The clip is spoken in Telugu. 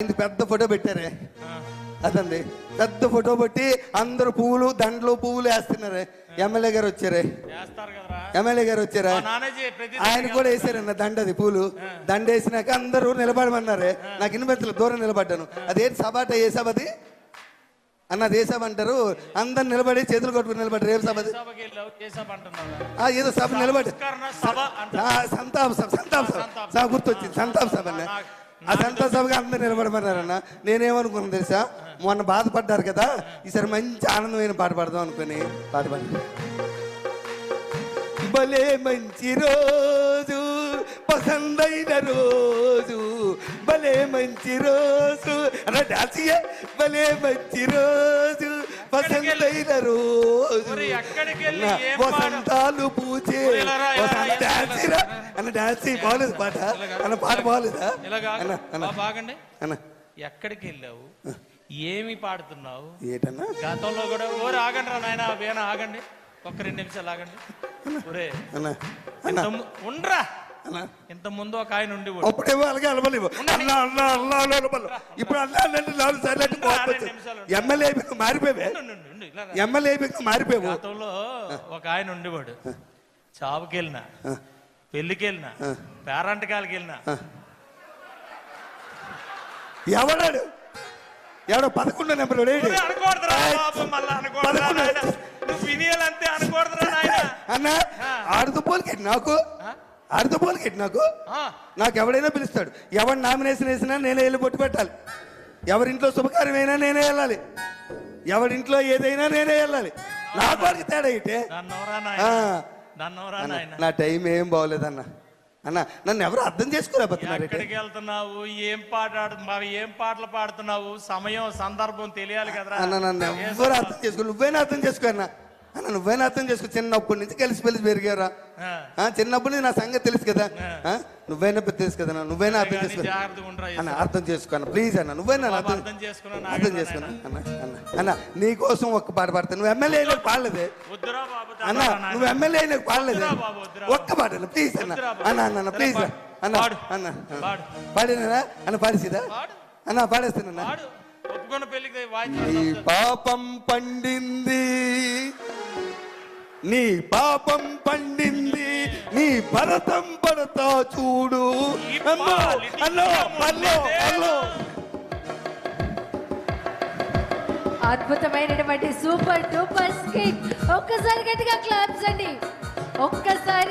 ఇది పెద్ద ఫోటో పెట్టారే, అదండి పెద్ద ఫోటో పెట్టి అందరు పువ్వులు దండలు పువ్వులు వేస్తున్నారే. ఎమ్మెల్యే గారు వచ్చారే, ఎమ్మెల్యే గారు వచ్చారా, ఆయన కూడా వేసారన్న దండ, అది పూలు దండ వేసినాక అందరూ నిలబడమన్నారే. నాకు ఇన్వెంతలు దూరం నిలబడ్డాను. అదేంటి సభ అంటే ఏ సభ అది అన్నది, ఏ సభ అంటారు? అందరు నిలబడి చేతులు కొట్టుకుని నిలబడ్డారు. ఏం సభ అది? ఏదో సభ నిలబడి సంతాప సభ, సంతాప సభ గుర్తొచ్చింది, సంతాప సభ అన్న. ఆ సంతాప సభగా అందరు నిలబడమన్నారన్న. నేనేమనుకున్నాను తెలుసా, మొన్న బాధపడ్డారు కదా, ఈసారి మంచి ఆనందమైన పాట పాడదాం అనుకుని పాట పాడి. భలే మంచి రోజు పసందైన రోజు, భలే మంచి రోజు అన్న డాన్స్, భలే మంచి రోజు పసందైన రోజు, వసంతాలు పూచే డాన్స్ అన్న. డాన్స్ బాగలేదు పాట అన్న, పాట బాగలేదా బాగండి అన్న? ఎక్కడికి వెళ్ళావు, ఏమి పాడుతున్నావు? ఏటన్నా గతంలో కూడా ఓరే ఆగండి రా నాయన, వేణ ఆగండి, ఒక్క 2 నిమిషాలు ఆగండి. ఒరే ఉండరా, ఇంత ముందు ఒక ఆయన ఉండి అప్పుడేమో అలాగే అలవలేవు, ఇప్పుడు ఎమ్మెల్యే మారిపోయావే, ఎమ్మెల్యే మారిపోయావు. గతంలో ఒక ఆయన ఉండేవాడు, చావుకి వెళ్ళినా, పెళ్లికి వెళ్ళినా, పేరంటకాలకి వెళ్ళినా. ఎవడాడు? ఎవడో 11 నెంబర్ అన్న, ఆడుతూ పోలికెట్టి నాకు, ఆడుతూ పోలికెట్టి నాకు ఎవడైనా పిలుస్తాడు. ఎవరు నామినేషన్ వేసినా నేనే వెళ్ళి పొట్టు పెట్టాలి, ఎవరింట్లో శుభకార్యం అయినా నేనే వెళ్ళాలి, ఎవరింట్లో ఏదైనా నేనే వెళ్ళాలి. నా వాడికి తేడా అయితే నా టైం ఏం బాగోలేదన్న. అన్న నన్ను ఎవరు అర్థం చేసుకోలేకపోతున్నారు. ఎక్కడికి వెళ్తున్నావు, ఏం ఏం పాటలు పాడుతున్నావు, సమయం సందర్భం తెలియాలి కదా అన్న. నన్ను ఎవరు అర్థం చేసుకో, నువ్వైనా అర్థం చేసుకో అన్న. అన్న నువ్వైనా అర్థం చేసుకో, చిన్నప్పటి నుంచి కలిసి పెలిసి పెరిగారా, చిన్నప్పటి నుంచి నా సంగతి తెలుసు కదా, నువ్వైనా తెలుసు కదా, నువ్వైనా అర్థం చేసుకో అన్న, అర్థం చేసుకో అన్న ప్లీజ్ అన్న, నువ్వైనా అర్థం చేసుకున్నా అన్న. అన్న నీ కోసం ఒక్క పాట పాడతాను. నువ్వు ఎమ్మెల్యే అయినా పాడలేదే అన్న, నువ్వు ఎమ్మెల్యే అయినా పాడలేదే, ఒక్క పాట అన్న ప్లీజ్ అన్న. అన్న అన్న ప్లీజ్ అన్న, అన్న పాడినా అన్న, పాడిసిదా అన్న, పాడేస్తానన్నా. నీ పాపం పండింది, నీ పాపం పండింది, నీ భరతం పడతా చూడు. అద్భుతమైనటువంటి సూపర్ డూపర్ స్కిట్. ఒక్కసారి గట్టిగా క్లాప్స్ అండి, ఒక్కసారి.